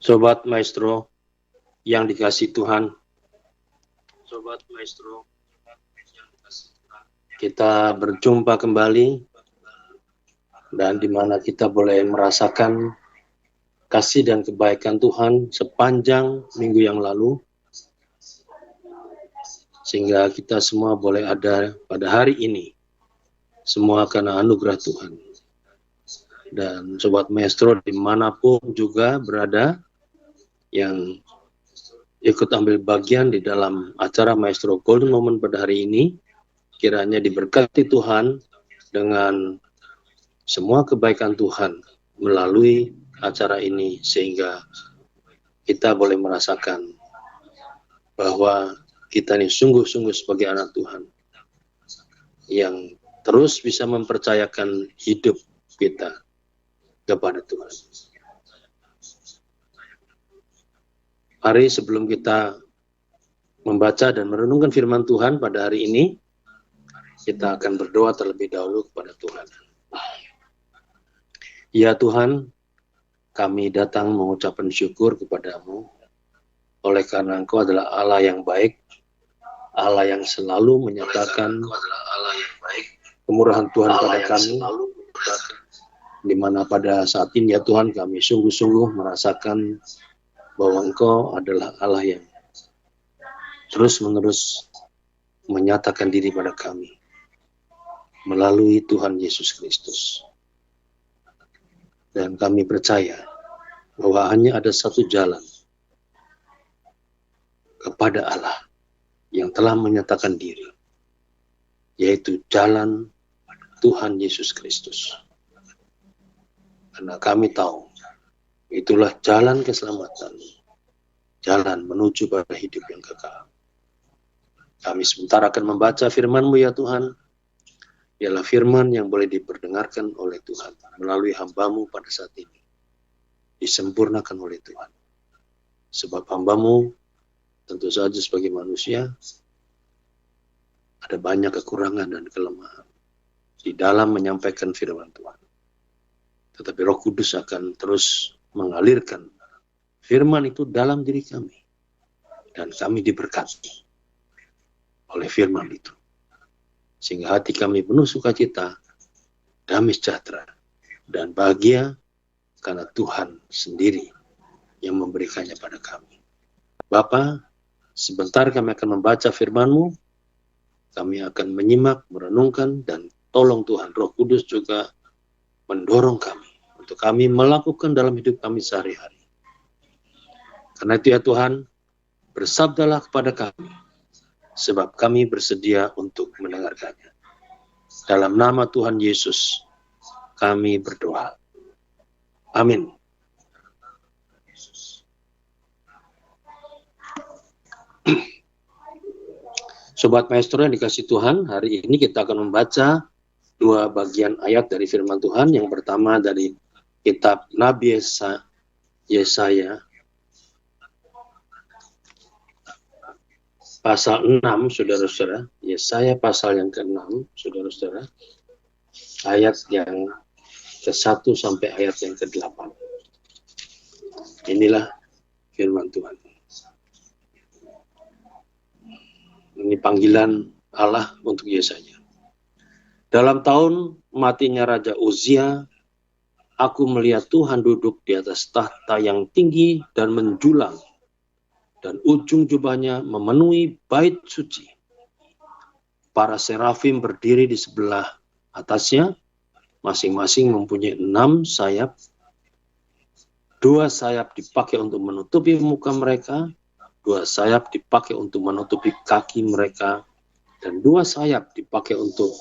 Sobat Maestro yang dikasihi Tuhan, Sobat Maestro, kita berjumpa kembali dan di mana kita boleh merasakan kasih dan kebaikan Tuhan sepanjang minggu yang lalu, sehingga kita semua boleh ada pada hari ini, semua karena anugerah Tuhan. Dan Sobat Maestro dimanapun juga berada, yang ikut ambil bagian di dalam acara Maestro Golden Moment pada hari ini, kiranya diberkati Tuhan dengan semua kebaikan Tuhan melalui acara ini, sehingga kita boleh merasakan bahwa kita ini sungguh-sungguh sebagai anak Tuhan yang terus bisa mempercayakan hidup kita kepada Tuhan. Mari sebelum kita membaca dan merenungkan firman Tuhan pada hari ini, kita akan berdoa terlebih dahulu kepada Tuhan. Ya Tuhan, kami datang mengucapkan syukur kepadamu, oleh karena Engkau adalah Allah yang baik, Allah yang selalu menyatakan kemurahan Tuhan pada kami, di mana pada saat ini ya Tuhan kami sungguh-sungguh merasakan bahwa Engkau adalah Allah yang terus-menerus menyatakan diri pada kami melalui Tuhan Yesus Kristus. Dan kami percaya bahwa hanya ada satu jalan kepada Allah yang telah menyatakan diri, yaitu jalan Tuhan Yesus Kristus. Karena kami tahu itulah jalan keselamatan, jalan menuju pada hidup yang kekal. Kami sebentar akan membaca firman-Mu ya Tuhan. Ialah firman yang boleh diperdengarkan oleh Tuhan melalui hamba-Mu pada saat ini. Disempurnakan oleh Tuhan. Sebab hamba-Mu tentu saja sebagai manusia ada banyak kekurangan dan kelemahan di dalam menyampaikan firman Tuhan. Tetapi Roh Kudus akan terus mengalirkan firman itu dalam diri kami, dan kami diberkati oleh firman itu, sehingga hati kami penuh sukacita, damai sejahtera, dan bahagia karena Tuhan sendiri yang memberikannya pada kami. Bapa, sebentar kami akan membaca firman-Mu, kami akan menyimak, merenungkan, dan tolong Tuhan Roh Kudus juga mendorong kami untuk kami melakukan dalam hidup kami sehari-hari. Karena itu ya Tuhan, bersabdalah kepada kami, sebab kami bersedia untuk mendengarkannya. Dalam nama Tuhan Yesus, kami berdoa. Amin. Sobat Maestro yang dikasihi Tuhan, hari ini kita akan membaca dua bagian ayat dari firman Tuhan. Yang pertama dari kitab Nabi Yesaya pasal 6, saudara-saudara. Yesaya pasal yang ke-6, saudara-saudara. Ayat yang ke-1 sampai ayat yang ke-8. Inilah firman Tuhan. Ini panggilan Allah untuk Yesaya. Dalam tahun matinya Raja Uzia, aku melihat Tuhan duduk di atas tahta yang tinggi dan menjulang, dan ujung jubahnya memenuhi bait suci. Para serafim berdiri di sebelah atasnya, masing-masing mempunyai 6 sayap. 2 sayap dipakai untuk menutupi muka mereka, 2 sayap dipakai untuk menutupi kaki mereka, dan 2 sayap dipakai untuk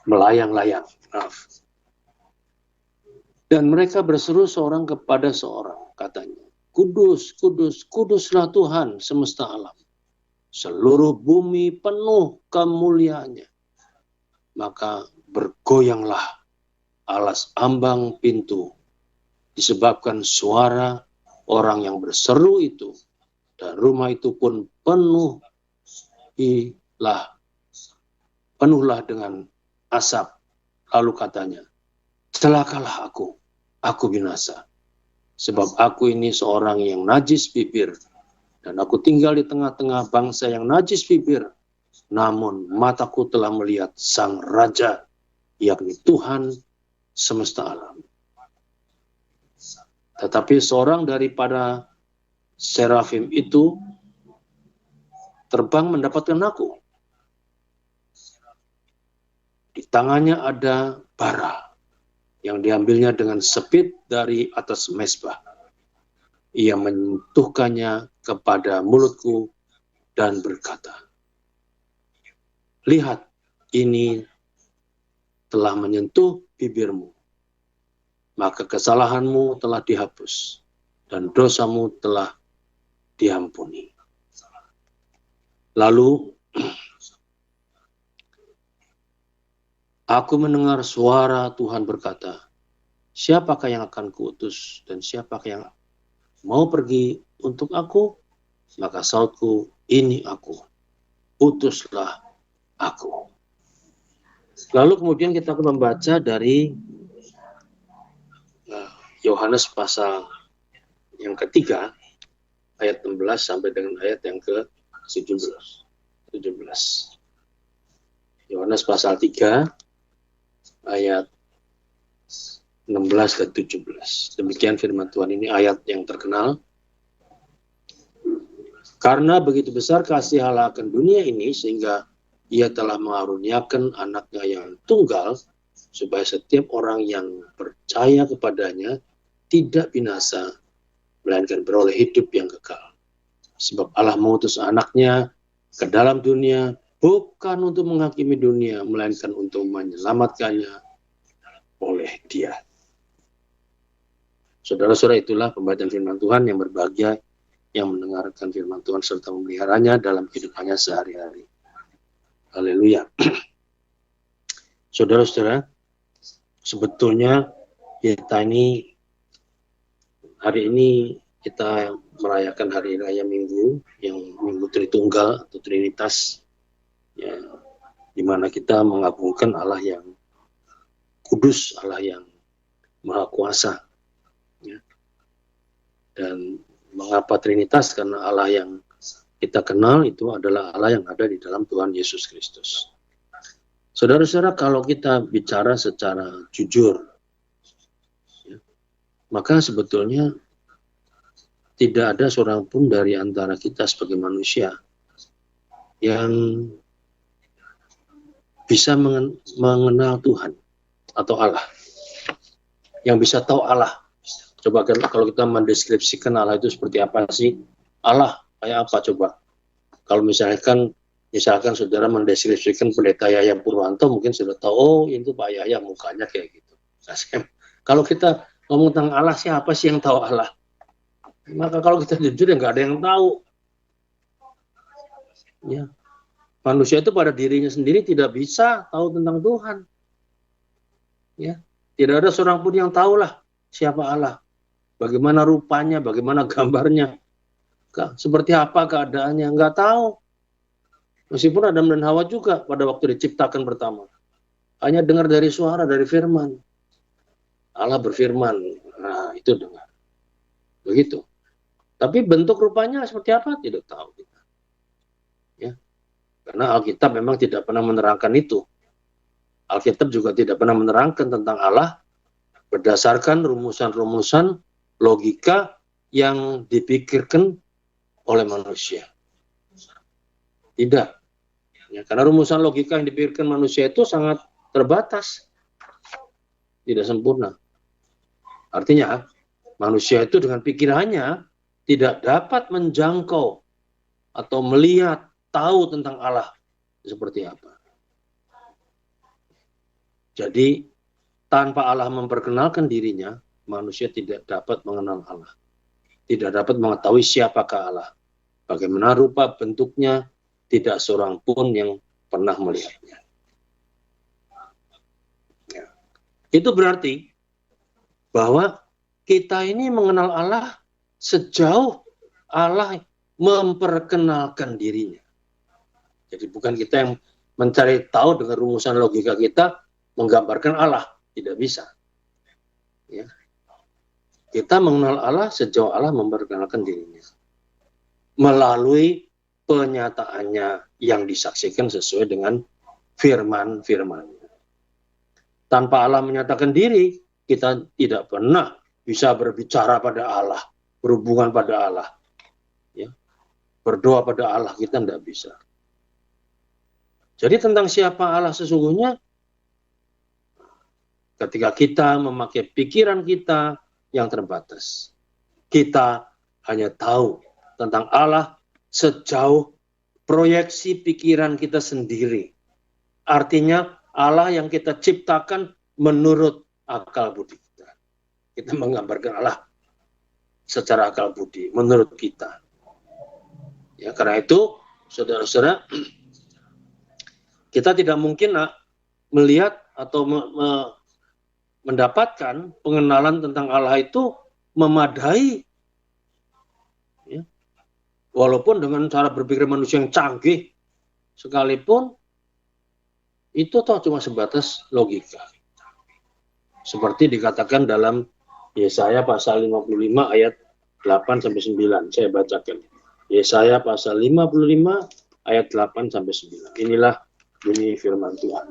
melayang-layang. Dan mereka berseru seorang kepada seorang, katanya, Kudus, kudus, kuduslah Tuhan semesta alam. Seluruh bumi penuh kemuliaannya. Maka bergoyanglah alas ambang pintu, disebabkan suara orang yang berseru itu, dan rumah itu pun penuhlah dengan asap. Lalu katanya, celakalah aku binasa. Sebab aku ini seorang yang najis bibir, dan aku tinggal di tengah-tengah bangsa yang najis bibir. Namun mataku telah melihat Sang Raja, yakni Tuhan semesta alam. Tetapi seorang daripada serafim itu terbang mendapatkan aku. Di tangannya ada bara yang diambilnya dengan sepit dari atas mezbah. Ia menyentuhkannya kepada mulutku dan berkata, lihat, ini telah menyentuh bibirmu. Maka kesalahanmu telah dihapus dan dosamu telah diampuni. Lalu aku mendengar suara Tuhan berkata, siapakah yang akan kuutus dan siapakah yang mau pergi untuk aku? Maka sautku, ini aku, utuslah aku. Lalu kemudian kita akan membaca dari Yohanes pasal yang ketiga, ayat 16 sampai dengan ayat yang ke-17. Yohanes pasal 3, ayat 16 dan 17. Demikian firman Tuhan, ini ayat yang terkenal. Karena begitu besar kasih Allah akan dunia ini, sehingga Ia telah mengaruniakan anaknya yang tunggal, supaya setiap orang yang percaya kepadanya tidak binasa, melainkan beroleh hidup yang kekal. Sebab Allah mengutus anaknya ke dalam dunia, bukan untuk menghakimi dunia, melainkan untuk menyelamatkannya oleh Dia. Saudara-saudara, itulah pembacaan firman Tuhan yang berbahagia, yang mendengarkan firman Tuhan serta memeliharanya dalam kehidupannya sehari-hari. Haleluya. Saudara-saudara, sebetulnya kita ini, hari ini kita merayakan hari raya Minggu, yang Minggu Tritunggal atau Trinitas, ya, di mana kita mengagungkan Allah yang kudus, Allah yang maha kuasa. Ya. Dan mengapa Trinitas? Karena Allah yang kita kenal itu adalah Allah yang ada di dalam Tuhan Yesus Kristus. Saudara-saudara, kalau kita bicara secara jujur, ya, maka sebetulnya tidak ada seorang pun dari antara kita sebagai manusia yang bisa mengenal Tuhan atau Allah, yang bisa tahu Allah. Coba kalau kita mendeskripsikan Allah itu seperti apa sih? Allah kayak apa coba? Kalau misalkan saudara mendeskripsikan pendeta Yahya Purwanto, mungkin sudah tahu, oh itu Pak Yahya mukanya kayak gitu. Nah, kalau kita ngomong tentang Allah, siapa sih yang tahu Allah? Maka kalau kita jujur ya nggak ada yang tahu. Ya. Manusia itu pada dirinya sendiri tidak bisa tahu tentang Tuhan. Ya. Tidak ada seorang pun yang tahulah siapa Allah. Bagaimana rupanya, bagaimana gambarnya, seperti apa keadaannya, nggak tahu. Meskipun Adam dan Hawa juga pada waktu diciptakan pertama, hanya dengar dari suara, dari firman. Allah berfirman, nah itu dengar. Begitu. Tapi bentuk rupanya seperti apa, tidak tahu kita. Ya. Karena Alkitab memang tidak pernah menerangkan itu. Alkitab juga tidak pernah menerangkan tentang Allah berdasarkan rumusan-rumusan logika yang dipikirkan oleh manusia. Tidak. Ya, karena rumusan logika yang dipikirkan manusia itu sangat terbatas. Tidak sempurna. Artinya, manusia itu dengan pikirannya tidak dapat menjangkau atau melihat, tahu tentang Allah seperti apa. Jadi, tanpa Allah memperkenalkan dirinya, manusia tidak dapat mengenal Allah. Tidak dapat mengetahui siapakah Allah. Bagaimana rupa bentuknya, tidak seorang pun yang pernah melihatnya. Ya. Itu berarti bahwa kita ini mengenal Allah sejauh Allah memperkenalkan dirinya. Jadi bukan kita yang mencari tahu dengan rumusan logika kita, menggambarkan Allah. Tidak bisa. Ya. Kita mengenal Allah sejauh Allah memperkenalkan dirinya. Melalui penyataannya yang disaksikan sesuai dengan firman-firman. Tanpa Allah menyatakan diri, kita tidak pernah bisa berbicara pada Allah, berhubungan pada Allah. Ya. Berdoa pada Allah, kita tidak bisa. Jadi tentang siapa Allah sesungguhnya, ketika kita memakai pikiran kita yang terbatas, kita hanya tahu tentang Allah sejauh proyeksi pikiran kita sendiri. Artinya Allah yang kita ciptakan menurut akal budi kita. Kita menggambarkan Allah secara akal budi, menurut kita. Ya, karena itu, saudara-saudara, kita tidak mungkin melihat atau mendapatkan pengenalan tentang Allah itu memadai. Ya. Walaupun dengan cara berpikir manusia yang canggih sekalipun, itu toh cuma sebatas logika. Seperti dikatakan dalam Yesaya pasal 55 ayat 8-9. Saya bacakan. Yesaya pasal 55 ayat 8-9. Inilah bunyi firman Tuhan.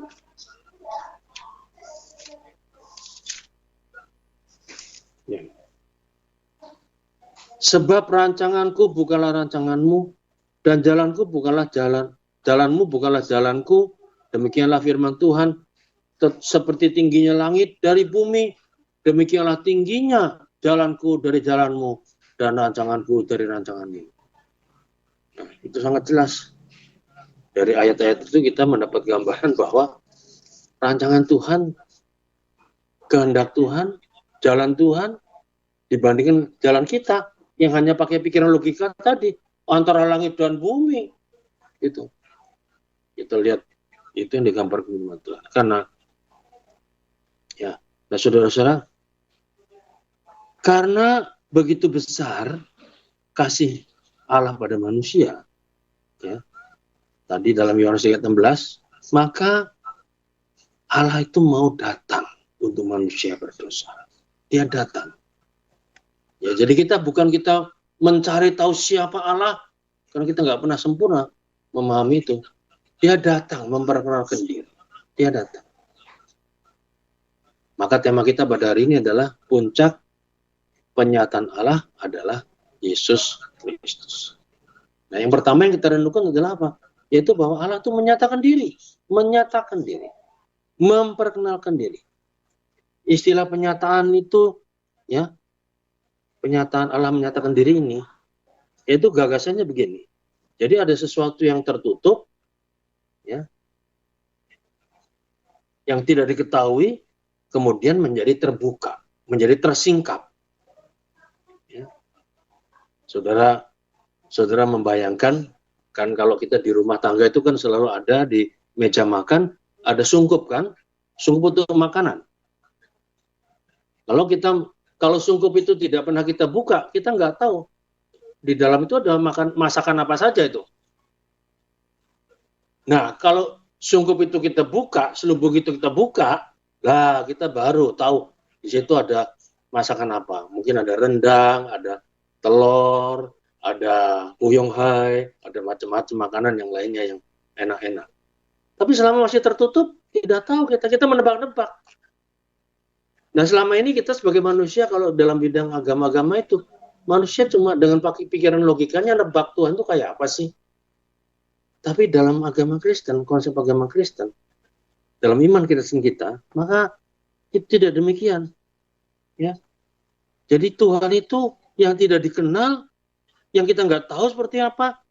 Ya. Sebab rancanganku bukanlah rancanganmu, dan jalanku bukanlah jalanmu bukanlah jalanku. Demikianlah firman Tuhan, seperti tingginya langit dari bumi, demikianlah tingginya jalanku dari jalanmu, dan rancanganku dari rancanganmu. Nah, itu sangat jelas. Dari ayat-ayat itu kita mendapat gambaran bahwa rancangan Tuhan, kehendak Tuhan, jalan Tuhan, dibandingkan jalan kita, yang hanya pakai pikiran logika tadi, antara langit dan bumi. Itu. Kita lihat. Itu yang digambarkan firman Tuhan. Karena, ya, nah saudara-saudara, karena begitu besar kasih Allah pada manusia, ya, tadi dalam Yohanes 16, maka Allah itu mau datang untuk manusia berdosa. Dia datang. Ya, jadi kita mencari tahu siapa Allah, karena kita nggak pernah sempurna memahami itu. Dia datang memperkenalkan diri. Dia datang. Maka tema kita pada hari ini adalah puncak penyataan Allah adalah Yesus Kristus. Nah, yang pertama yang kita renungkan adalah apa? Yaitu bahwa Allah itu menyatakan diri, memperkenalkan diri. Istilah penyataan itu, ya, penyataan Allah menyatakan diri ini, yaitu gagasannya begini. Jadi ada sesuatu yang tertutup, ya, yang tidak diketahui, kemudian menjadi terbuka, menjadi tersingkap. Ya. Saudara membayangkan, kan kalau kita di rumah tangga itu kan selalu ada di meja makan, ada sungkup kan, sungkup untuk makanan. Kalau sungkup itu tidak pernah kita buka, kita nggak tahu di dalam itu ada masakan apa saja itu. Nah, kalau sungkup itu kita buka, selubung itu kita buka, lah kita baru tahu di situ ada masakan apa. Mungkin ada rendang, ada telur, ada puyonghai, ada macam-macam makanan yang lainnya yang enak-enak. Tapi selama masih tertutup, tidak tahu kita menebak-nebak. Nah, selama ini kita sebagai manusia kalau dalam bidang agama-agama itu, manusia cuma dengan pakai pikiran logikanya nebak Tuhan itu kayak apa sih? Tapi dalam agama Kristen, konsep agama Kristen, dalam iman Kristen kita, maka itu tidak demikian. Ya. Jadi Tuhan itu yang tidak dikenal, yang kita nggak tahu seperti apa,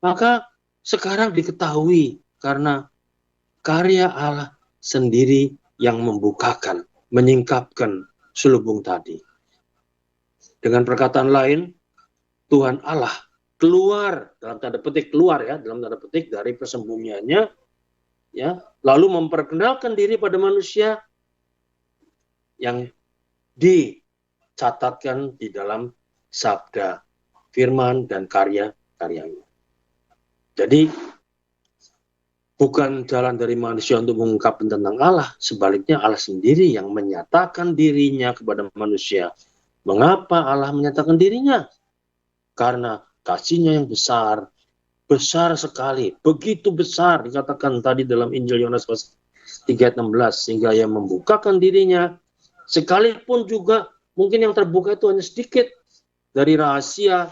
maka sekarang diketahui karena karya Allah sendiri yang membukakan, menyingkapkan selubung tadi. Dengan perkataan lain, Tuhan Allah keluar, dalam tanda petik dari persembunyiannya, ya, lalu memperkenalkan diri pada manusia yang dicatatkan di dalam sabda, firman, dan karya-karyanya. Jadi, bukan jalan dari manusia untuk mengungkapkan tentang Allah, sebaliknya Allah sendiri yang menyatakan dirinya kepada manusia Mengapa Allah menyatakan dirinya? Karena kasih-Nya yang besar, besar sekali, begitu besar, dikatakan tadi dalam Injil Yohanes 3:16, sehingga Ia membukakan dirinya, sekalipun juga mungkin yang terbuka itu hanya sedikit dari rahasia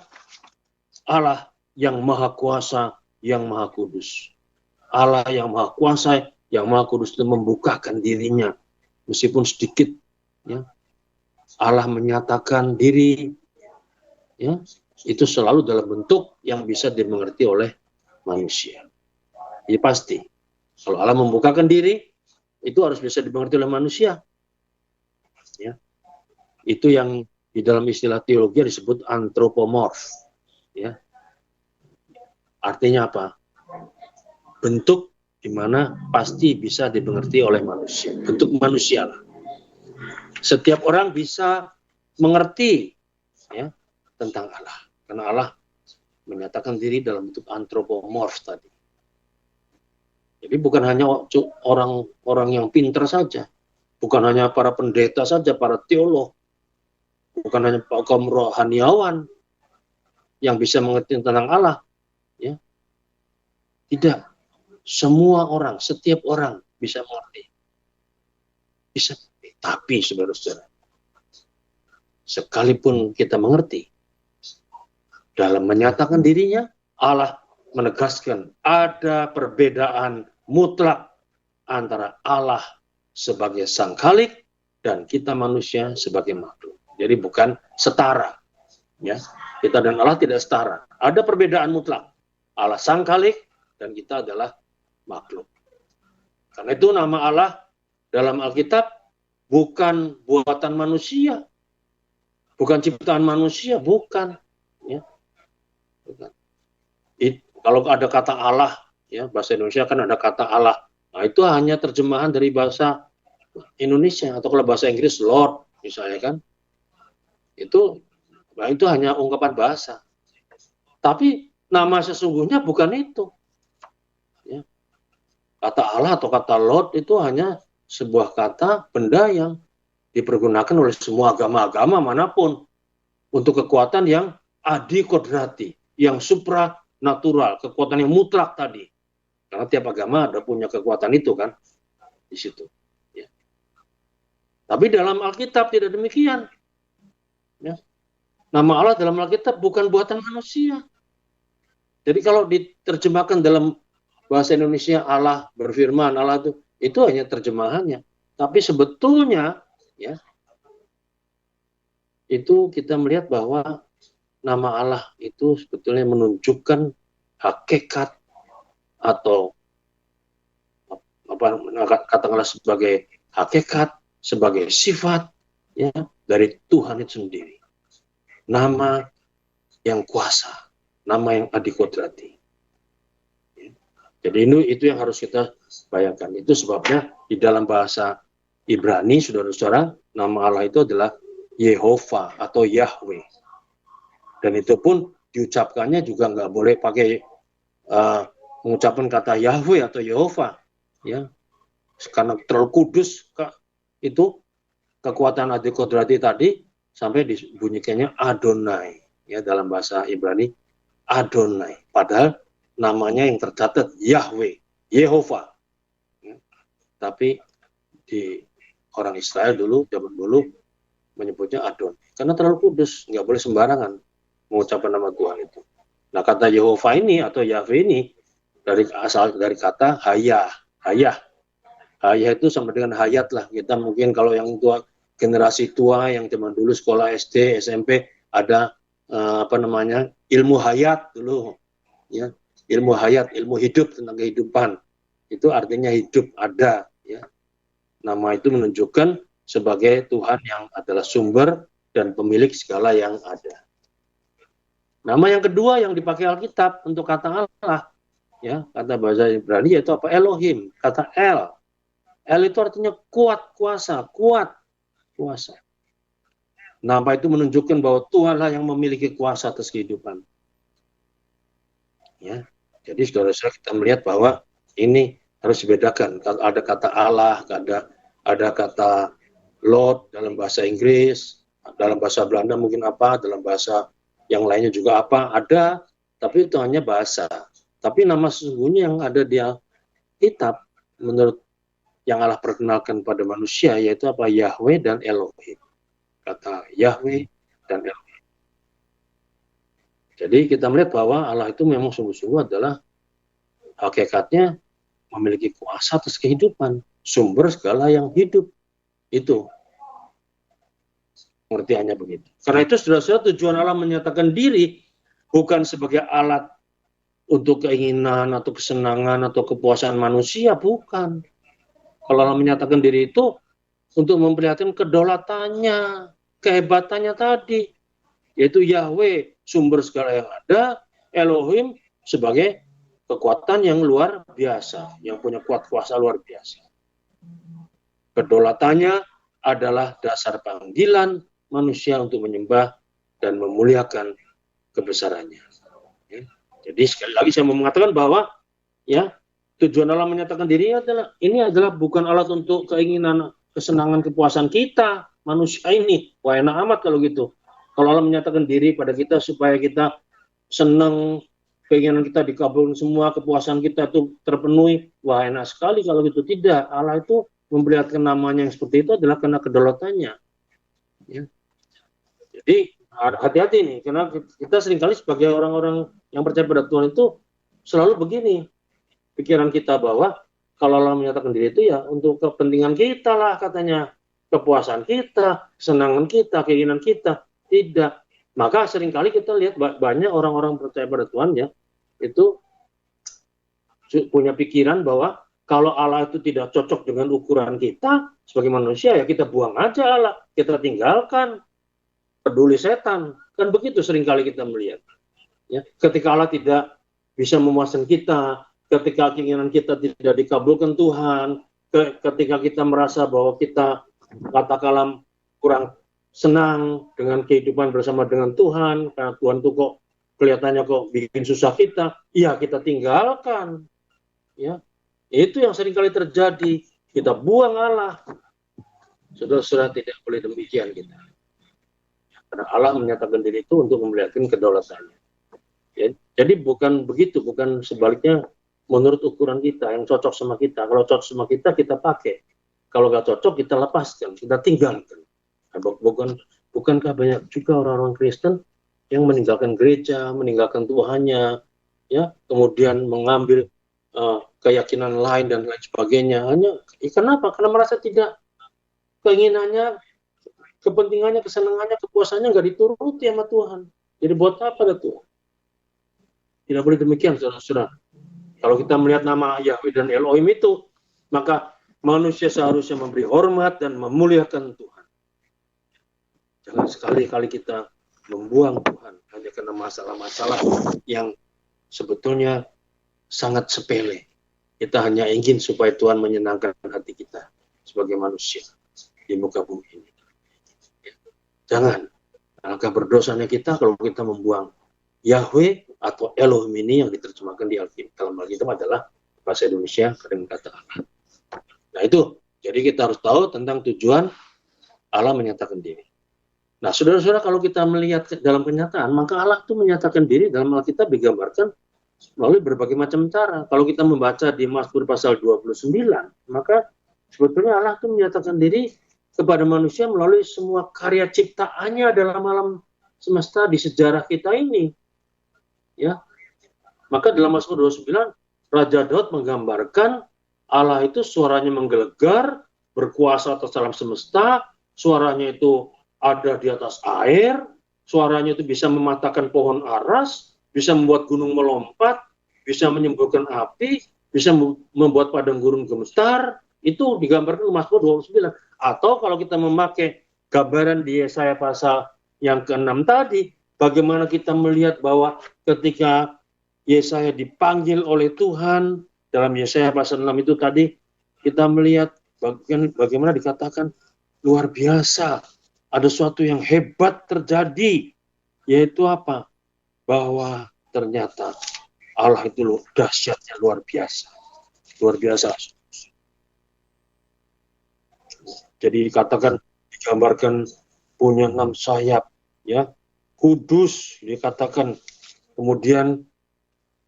Allah yang Maha Kuasa, yang Maha Kudus. Allah yang Maha Kuasa, yang Maha Kudus itu membukakan dirinya, meskipun sedikit. Ya. Allah menyatakan diri, ya, itu selalu dalam bentuk yang bisa dimengerti oleh manusia. Jadi pasti, kalau Allah membukakan diri, itu harus bisa dimengerti oleh manusia. Ya. Itu yang di dalam istilah teologi disebut antropomorf. Ya. Artinya apa? Bentuk di mana pasti bisa dimengerti oleh manusia. Bentuk manusia lah. Setiap orang bisa mengerti, ya, tentang Allah. Karena Allah menyatakan diri dalam bentuk antropomorf tadi. Jadi bukan hanya orang-orang yang pintar saja. Bukan hanya para pendeta saja, para teolog. Bukan hanya kaum rohaniawan yang bisa mengerti tentang Allah. Ya. Tidak. Semua orang, setiap orang bisa mengerti. Bisa. Tapi, saudara-saudara, sekalipun kita mengerti, dalam menyatakan dirinya, Allah menegaskan ada perbedaan mutlak antara Allah sebagai Sang Khalik dan kita manusia sebagai makhluk. Jadi bukan setara. Ya. Kita dan Allah tidak setara. Ada perbedaan mutlak. Allah Sang Khalik dan kita adalah makhluk. Karena itu nama Allah dalam Alkitab bukan buatan manusia, bukan ciptaan manusia, bukan. Ya. Bukan. Kalau ada kata Allah, ya, bahasa Indonesia kan ada kata Allah. Nah, itu hanya terjemahan dari bahasa Indonesia, atau kalau bahasa Inggris Lord misalnya kan. Itu hanya ungkapan bahasa. Tapi nama sesungguhnya bukan itu. Ya. Kata Allah atau kata Lord itu hanya sebuah kata benda yang dipergunakan oleh semua agama-agama manapun untuk kekuatan yang adikodrati, yang supranatural, kekuatan yang mutlak tadi. Karena tiap agama ada punya kekuatan itu kan di situ. Ya. Tapi dalam Alkitab tidak demikian. Ya. Nama Allah dalam Alkitab bukan buatan manusia. Jadi kalau diterjemahkan dalam bahasa Indonesia Allah berfirman, Allah itu hanya terjemahannya. Tapi sebetulnya, ya, itu kita melihat bahwa nama Allah itu sebetulnya menunjukkan hakikat atau katakanlah sebagai hakikat, sebagai sifat, ya, dari Tuhan itu sendiri. Nama yang kuasa, nama yang adikodrati. Jadi itu yang harus kita bayangkan. Itu sebabnya di dalam bahasa Ibrani, saudara-saudara, nama Allah itu adalah Yehova atau Yahweh. Dan itu pun diucapkannya juga nggak boleh pakai mengucapkan kata Yahweh atau Yehova. Ya. Karena terlalu kudus itu kekuatan adikodrati tadi sampai dibunyikannya Adonai. Ya, dalam bahasa Ibrani Adonai. Padahal namanya yang tercatat Yahweh, Yehova. Ya. Tapi di orang Israel zaman dulu menyebutnya Adon. Karena terlalu kudus, nggak boleh sembarangan mengucapkan nama Tuhan itu. Nah, kata Yehova ini atau Yahweh ini asal dari kata hayah. Hayah itu sama dengan hayat lah. Kita mungkin kalau yang tua, generasi tua yang zaman dulu sekolah SD, SMP ada ilmu hayat dulu. Ya. Ilmu hayat, ilmu hidup tentang kehidupan. Itu artinya hidup ada. Ya. Nama itu menunjukkan sebagai Tuhan yang adalah sumber dan pemilik segala yang ada. Nama yang kedua yang dipakai Alkitab untuk kata Allah, ya, kata bahasa Ibrani yaitu apa? Elohim, kata El. El itu artinya kuat, kuasa, kuat, kuasa. Nama itu menunjukkan bahwa Tuhanlah yang memiliki kuasa atas kehidupan. Ya. Jadi saudara-saudara kita melihat bahwa ini harus dibedakan. Ada kata Allah, ada kata Lord dalam bahasa Inggris, Dalam bahasa Belanda mungkin apa, dalam bahasa yang lainnya juga apa, ada, tapi itu hanya bahasa. Tapi nama sesungguhnya yang ada di Alkitab, menurut yang Allah perkenalkan pada manusia, yaitu apa? Yahweh dan Elohim. Kata Yahweh dan Elohim. Jadi kita melihat bahwa Allah itu memang sungguh-sungguh adalah hakikatnya memiliki kuasa atas kehidupan, sumber segala yang hidup. Itu pengertiannya begitu. Karena itu saudara-saudara, tujuan Allah menyatakan diri bukan sebagai alat untuk keinginan atau kesenangan atau kepuasan manusia, bukan. Kalau Allah menyatakan diri itu untuk memperlihatkan kedaulatannya, kehebatannya tadi, yaitu Yahweh, sumber segala yang ada, Elohim sebagai kekuatan yang luar biasa, yang punya kuat kuasa luar biasa. Kedaulatannya adalah dasar panggilan manusia untuk menyembah dan memuliakan kebesarannya. Ya. Jadi sekali lagi saya mau mengatakan bahwa ya tujuan Allah menyatakan diri ini adalah bukan alat untuk keinginan, kesenangan, kepuasan kita manusia ini. Wah, enak amat kalau gitu. Kalau Allah menyatakan diri pada kita supaya kita senang, keinginan kita dikabulkan semua, kepuasan kita itu terpenuhi, wah enak sekali kalau gitu. Tidak, Allah itu memperlihatkan namanya yang seperti itu adalah karena kedaulatannya. Ya. Jadi hati-hati nih, karena kita seringkali sebagai orang-orang yang percaya pada Tuhan itu selalu begini, pikiran kita bahwa kalau Allah menyatakan diri itu ya untuk kepentingan kita lah katanya, kepuasan kita, kesenangan kita, keinginan kita. Tidak. Maka seringkali kita lihat banyak orang-orang percaya pada Tuhan ya, itu punya pikiran bahwa kalau Allah itu tidak cocok dengan ukuran kita sebagai manusia, ya kita buang aja Allah, kita tinggalkan, peduli setan. Kan begitu seringkali kita melihat. Ya, ketika Allah tidak bisa memuaskan kita, ketika keinginan kita tidak dikabulkan Tuhan, ketika kita merasa bahwa kita katakanlah kurang senang dengan kehidupan bersama dengan Tuhan, karena Tuhan itu kok kelihatannya kok bikin susah kita, ya kita tinggalkan. Ya, itu yang seringkali terjadi. Kita buang Allah. Saudara-saudara, tidak boleh demikian kita. Karena Allah menyatakan diri itu untuk memperlihatkan kedaulatannya. Ya, jadi bukan begitu, bukan sebaliknya menurut ukuran kita yang cocok sama kita. Kalau cocok sama kita, kita pakai. Kalau nggak cocok, kita lepaskan, kita tinggalkan. Nah, bukankah banyak juga orang-orang Kristen yang meninggalkan gereja, meninggalkan Tuhannya, ya, kemudian mengambil keyakinan lain dan lain sebagainya. Hanya kenapa? Karena merasa tidak, keinginannya, kepentingannya, kesenangannya, kepuasannya nggak dituruti sama Tuhan. Jadi buat apa dah Tuhan? Tidak boleh demikian, saudara-saudara. Kalau kita melihat nama Yahweh dan Elohim itu, maka manusia seharusnya memberi hormat dan memuliakan Tuhan. Jangan sekali-kali kita membuang Tuhan hanya karena masalah-masalah yang sebetulnya sangat sepele. Kita hanya ingin supaya Tuhan menyenangkan hati kita sebagai manusia di muka bumi ini. Jangan. Alangkah berdosanya kita kalau kita membuang Yahweh atau Elohim ini yang diterjemahkan di Alkitab. Dalam Alkitab adalah bahasa Indonesia dengan kata Allah. Nah itu, jadi kita harus tahu tentang tujuan Allah menyatakan diri. Nah saudara-saudara, kalau kita melihat dalam kenyataan, maka Allah itu menyatakan diri dalam Alkitab digambarkan melalui berbagai macam cara. Kalau kita membaca di Mazmur pasal 29, maka sebetulnya Allah itu menyatakan diri kepada manusia melalui semua karya ciptaannya dalam alam semesta di sejarah kita ini. Ya, maka dalam Mazmur 29, Raja Daud menggambarkan Allah itu suaranya menggelegar, berkuasa atas alam semesta, suaranya itu ada di atas air, suaranya itu bisa mematahkan pohon aras, bisa membuat gunung melompat, bisa menyembuhkan api, bisa membuat padang gurun gemetar. Itu digambarkan Mazmur 29. Atau kalau kita memakai gambaran di Yesaya pasal yang ke-6 tadi, bagaimana kita melihat bahwa ketika Yesaya dipanggil oleh Tuhan, dalam Yesaya pasal 6 itu tadi, kita melihat bagaimana dikatakan luar biasa. Ada sesuatu yang hebat terjadi, yaitu apa? Bahwa ternyata Allah itu dahsyatnya luar biasa. Luar biasa. Jadi dikatakan, digambarkan punya 6 sayap, ya, kudus dikatakan. Kemudian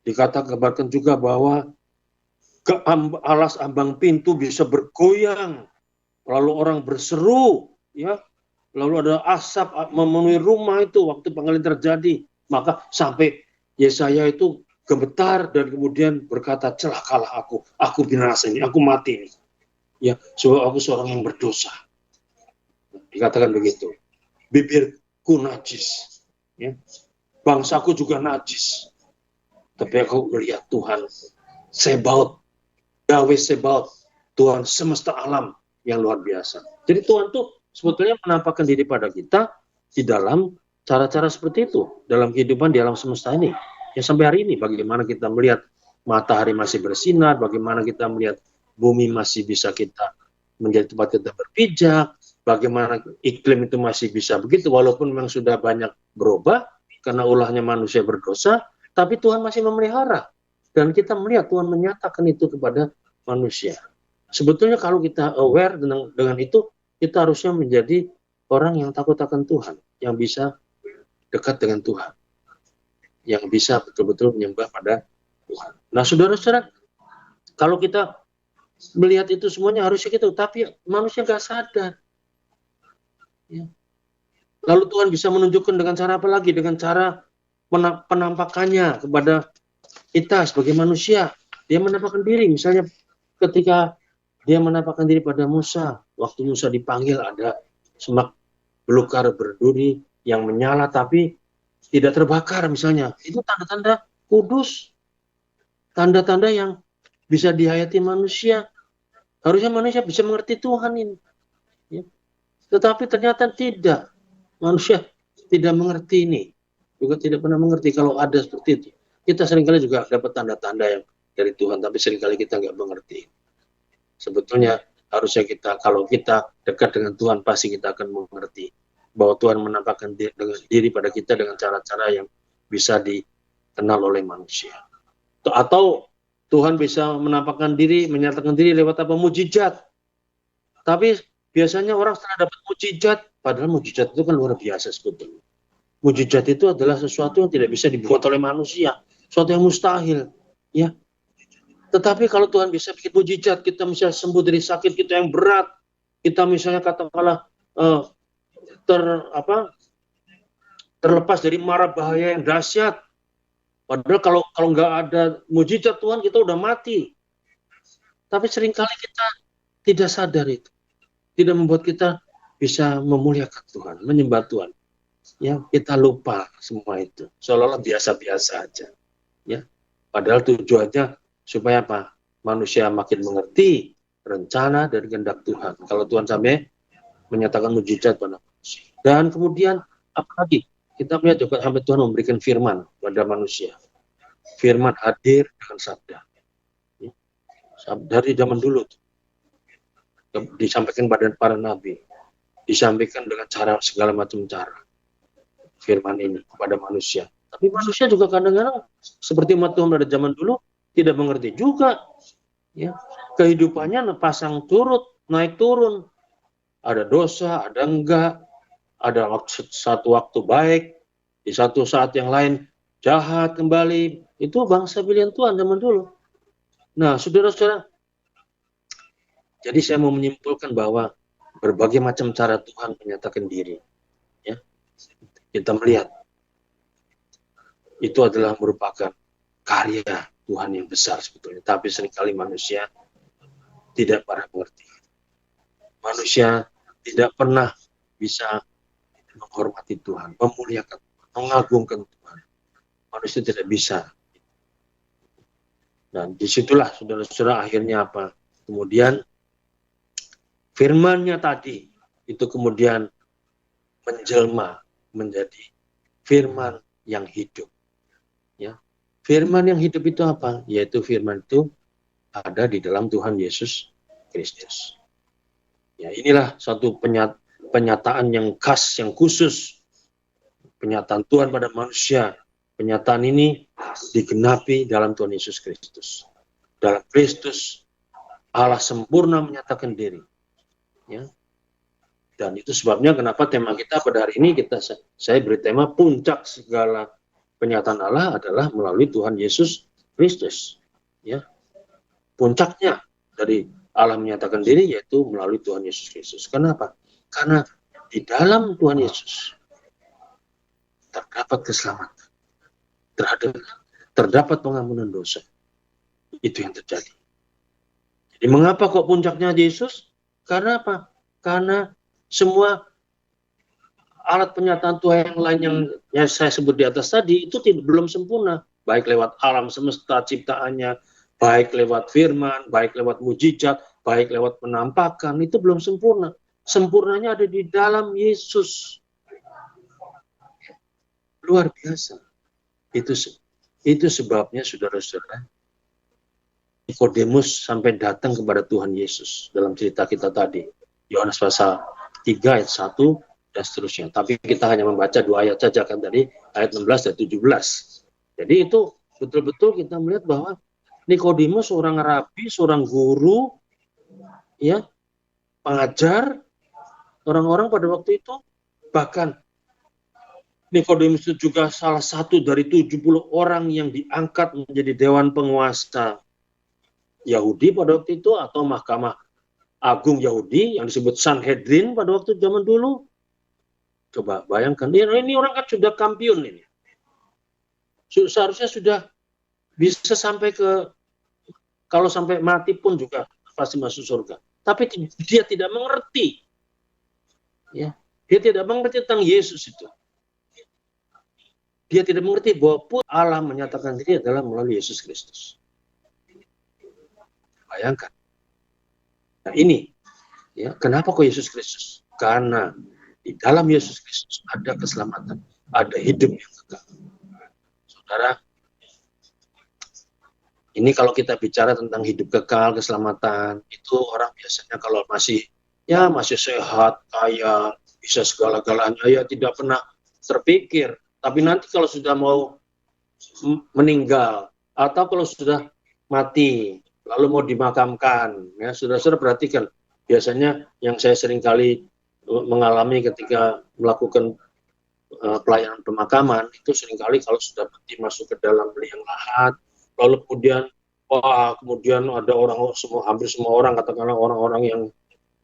dikatakan juga bahwa alas ambang pintu bisa bergoyang, lalu orang berseru, ya, lalu ada asap memenuhi rumah itu waktu pengalihan terjadi. Maka sampai Yesaya itu gemetar dan kemudian berkata, celakalah aku binasa ini, aku mati ini. Ya, sebab aku seorang yang berdosa. Dikatakan begitu. Bibirku najis, ya. Bangsaku juga najis. Tapi aku melihat Tuhan Sebaot, Yahweh Sebaot, Tuhan semesta alam yang luar biasa. Jadi Tuhan tuh sebetulnya menampakkan diri pada kita di dalam cara-cara seperti itu dalam kehidupan di alam semesta ini. Ya sampai hari ini bagaimana kita melihat matahari masih bersinar, bagaimana kita melihat bumi masih bisa kita menjadi tempat kita berpijak, bagaimana iklim itu masih bisa begitu walaupun memang sudah banyak berubah karena ulahnya manusia berdosa, tapi Tuhan masih memelihara. Dan kita melihat Tuhan menyatakan itu kepada manusia. Sebetulnya kalau kita aware dengan itu, kita harusnya menjadi orang yang takut akan Tuhan, yang bisa dekat dengan Tuhan, yang bisa betul-betul menyembah pada Tuhan. Nah, saudara-saudara, kalau kita melihat itu semuanya harusnya gitu, tapi manusia nggak sadar. Ya. Lalu Tuhan bisa menunjukkan dengan cara apa lagi? Dengan cara penampakannya kepada kita sebagai manusia. Dia menampakkan diri, misalnya ketika dia menampakkan diri pada Musa, waktu Musa dipanggil ada semak belukar berduri yang menyala tapi tidak terbakar misalnya. Itu tanda-tanda kudus, tanda-tanda yang bisa dihayati manusia. Harusnya manusia bisa mengerti Tuhan ini. Ya. Tetapi ternyata tidak. Manusia tidak mengerti ini. Juga tidak pernah mengerti kalau ada seperti itu. Kita seringkali juga dapat tanda-tanda yang dari Tuhan, tapi seringkali kita nggak mengerti. Sebetulnya harusnya kita, kalau kita dekat dengan Tuhan, pasti kita akan mengerti bahwa Tuhan menampakkan diri pada kita dengan cara-cara yang bisa dikenal oleh manusia. Atau Tuhan bisa menampakkan diri, menyatakan diri lewat apa? Mujizat. Tapi biasanya orang setelah dapat mujizat, padahal mujizat itu kan luar biasa sebetulnya. Mujizat itu adalah sesuatu yang tidak bisa dibuat oleh manusia, sesuatu yang mustahil, ya. Tetapi kalau Tuhan bisa bikin mujizat, kita bisa sembuh dari sakit kita yang berat, kita misalnya katakanlah terlepas dari mara bahaya yang dahsyat. Padahal kalau nggak ada mujizat Tuhan, kita udah mati. Tapi seringkali kita tidak sadar itu, tidak membuat kita bisa memuliakan Tuhan, menyembah Tuhan. Ya, kita lupa semua itu, seolah-olah biasa-biasa aja. Ya, padahal tujuannya supaya apa? Manusia makin mengerti rencana dan kehendak Tuhan. Kalau Tuhan sampai menyatakan mujizat pada manusia. Dan kemudian apalagi kita melihat juga sampai Tuhan memberikan firman pada manusia. Firman hadir dengan sabda. Ya. Dari zaman dulu disampaikan pada para nabi, disampaikan dengan cara segala macam cara. Firman ini kepada manusia. Tapi manusia juga kadang-kadang seperti umat Tuhan pada zaman dulu tidak mengerti juga. Ya, kehidupannya pasang turut, naik turun. Ada dosa, ada enggak, ada satu waktu baik, di satu saat yang lain jahat kembali. Itu bangsa pilihan Tuhan zaman dulu. Nah, saudara-saudara, jadi saya mau menyimpulkan bahwa berbagai macam cara Tuhan menyatakan diri. Ya. Kita melihat itu adalah merupakan karya Tuhan yang besar sebetulnya, tapi seringkali manusia tidak pernah mengerti. Manusia tidak pernah bisa menghormati Tuhan, memuliakan Tuhan, mengagungkan Tuhan. Manusia tidak bisa. Dan disitulah saudara-saudara akhirnya apa? Kemudian firman-Nya tadi itu kemudian menjelma menjadi firman yang hidup. Ya. Firman yang hidup itu apa? Yaitu firman itu ada di dalam Tuhan Yesus Kristus. Ya, inilah satu penyataan yang khas, yang khusus. Penyataan Tuhan pada manusia. Penyataan ini digenapi dalam Tuhan Yesus Kristus. Dalam Kristus, Allah sempurna menyatakan diri. Ya. Dan itu sebabnya kenapa tema kita pada hari ini saya beri tema puncak segala penyataan Allah adalah melalui Tuhan Yesus Kristus. Ya, puncaknya dari Allah menyatakan diri yaitu melalui Tuhan Yesus Kristus. Kenapa? Karena di dalam Tuhan Yesus terdapat keselamatan, terdapat pengampunan dosa. Itu yang terjadi. Jadi mengapa kok puncaknya Yesus? Karena apa? Karena semua alat penyataan Tuhan yang lain yang saya sebut di atas tadi itu belum sempurna, baik lewat alam semesta ciptaannya, baik lewat firman, baik lewat mujizat, baik lewat penampakan, itu belum sempurna. Sempurnanya ada di dalam Yesus. Luar biasa. Itu sebabnya saudara-saudara, Nikodemus sampai datang kepada Tuhan Yesus dalam cerita kita tadi. Yohanes pasal 3 ayat 1 dan seterusnya. Tapi kita hanya membaca 2 ayat saja kan tadi, ayat 16 dan 17. Jadi itu betul-betul kita melihat bahwa Nikodemus seorang rabi, seorang guru, ya, pengajar orang-orang pada waktu itu. Bahkan Nikodemus itu juga salah satu dari 70 orang yang diangkat menjadi dewan penguasa Yahudi pada waktu itu, atau mahkamah agung Yahudi yang disebut Sanhedrin pada waktu zaman dulu. Coba bayangkan, ini orang kan sudah kampiun ini. Seharusnya sudah bisa sampai ke, kalau sampai mati pun juga pasti masuk surga. Tapi dia tidak mengerti. Ya, dia tidak mengerti tentang Yesus itu. Dia tidak mengerti bahwa pun Allah menyatakan diri adalah melalui Yesus Kristus. Bayangkan. Nah ini, ya, kenapa kok Yesus Kristus? Karena di dalam Yesus Kristus ada keselamatan, ada hidup yang kekal. Saudara, ini kalau kita bicara tentang hidup kekal, keselamatan, itu orang biasanya kalau masih sehat, kaya, bisa segala-galanya, ya tidak pernah terpikir. Tapi nanti kalau sudah mau meninggal, atau kalau sudah mati, lalu mau dimakamkan, ya saudara-saudara perhatikan, biasanya yang saya sering kali mengalami ketika melakukan pelayanan pemakaman, itu seringkali kalau sudah mati masuk ke dalam liang lahat, lalu kemudian ada hampir semua orang, katakanlah orang-orang yang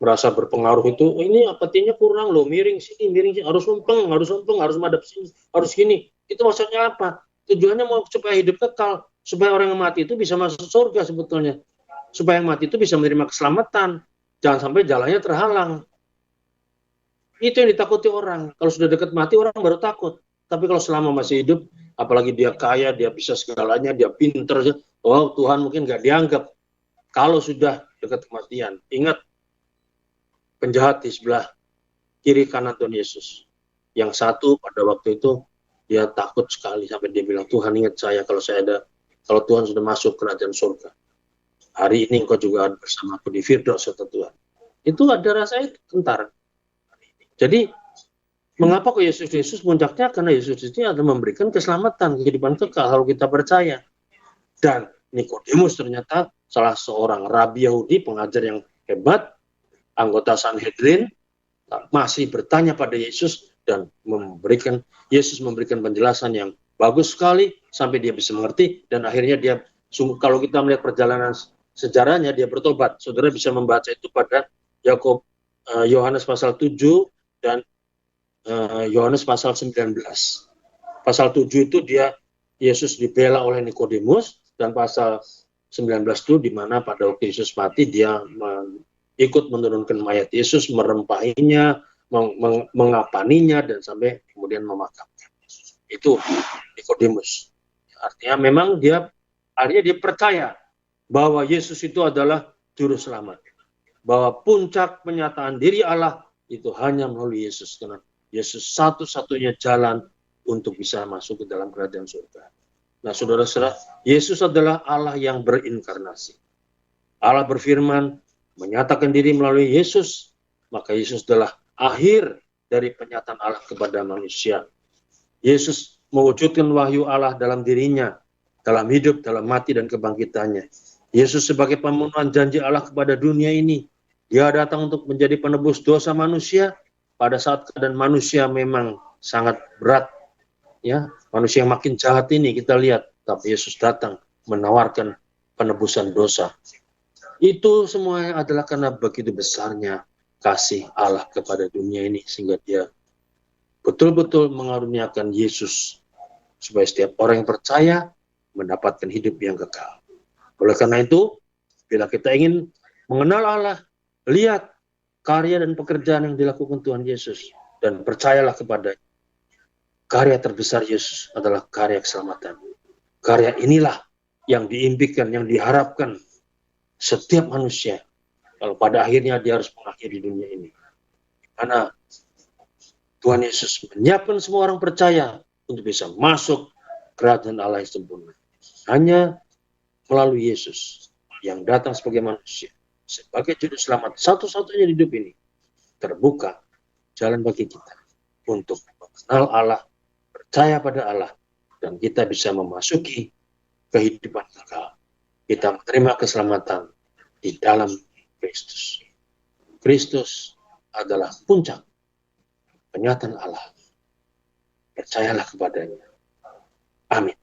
merasa berpengaruh itu, ini petinya kurang loh, miring sini, harus lempeng, harus madep sini, harus gini. Itu maksudnya apa? Tujuannya mau supaya hidup kekal, supaya orang yang mati itu bisa masuk surga sebetulnya. Supaya yang mati itu bisa menerima keselamatan, jangan sampai jalannya terhalang. Itu yang ditakuti orang. Kalau sudah dekat mati, orang baru takut. Tapi kalau selama masih hidup, apalagi dia kaya, dia bisa segalanya, dia pinter, oh Tuhan mungkin nggak dianggap. Kalau sudah dekat kematian, ingat, penjahat di sebelah kiri kanan Tuhan Yesus. Yang satu pada waktu itu dia takut sekali sampai dia bilang, Tuhan ingat saya kalau Tuhan sudah masuk kerajaan surga. Hari ini engkau juga ada bersamaku di Firdaus kata Tuhan. Itu ada rasanya gentar. Jadi mengapa kok Yesus puncaknya? Karena Yesus ini adalah memberikan keselamatan, kehidupan kekal kalau kita percaya. Dan Nikodemus ternyata salah seorang rabi Yahudi, pengajar yang hebat, anggota Sanhedrin, masih bertanya pada Yesus dan Yesus memberikan penjelasan yang bagus sekali sampai dia bisa mengerti, dan akhirnya dia, kalau kita melihat perjalanan sejarahnya, dia bertobat. Saudara bisa membaca itu pada Yohanes pasal 7 dan Yohanes pasal 19. Pasal 7 itu Yesus dibela oleh Nikodemus, dan pasal 19 itu di mana pada waktu Yesus mati dia ikut menurunkan mayat Yesus, merempahinya, mengapaninya, dan sampai kemudian memakamkan. Itu Nikodemus. Artinya memang dia percaya bahwa Yesus itu adalah juru selamat. Bahwa puncak penyataan diri Allah itu hanya melalui Yesus. Karena Yesus satu-satunya jalan untuk bisa masuk ke dalam kerajaan surga. Nah, saudara-saudara, Yesus adalah Allah yang berinkarnasi. Allah berfirman, menyatakan diri melalui Yesus, maka Yesus adalah akhir dari penyataan Allah kepada manusia. Yesus mewujudkan wahyu Allah dalam dirinya, dalam hidup, dalam mati, dan kebangkitannya. Yesus sebagai pemenuhan janji Allah kepada dunia ini. Dia datang untuk menjadi penebus dosa manusia pada saat keadaan manusia memang sangat berat. Ya, manusia yang makin jahat ini kita lihat, tapi Yesus datang menawarkan penebusan dosa. Itu semuanya adalah karena begitu besarnya kasih Allah kepada dunia ini, sehingga dia betul-betul mengaruniakan Yesus supaya setiap orang yang percaya mendapatkan hidup yang kekal. Oleh karena itu, bila kita ingin mengenal Allah, lihat karya dan pekerjaan yang dilakukan Tuhan Yesus dan percayalah kepada karya terbesar Yesus adalah karya keselamatan. Karya inilah yang diimpikan, yang diharapkan setiap manusia. Kalau pada akhirnya dia harus mengakhiri dunia ini. Karena Tuhan Yesus menyiapkan semua orang percaya untuk bisa masuk kerajaan Allah yang sempurna. Hanya melalui Yesus yang datang sebagai manusia, sebagai juru selamat satu-satunya di hidup ini, terbuka jalan bagi kita untuk mengenal Allah, percaya pada Allah, dan kita bisa memasuki kehidupan kekal. Kita menerima keselamatan di dalam Kristus. Kristus adalah puncak kenyataan Allah. Percayalah kepadanya. Amin.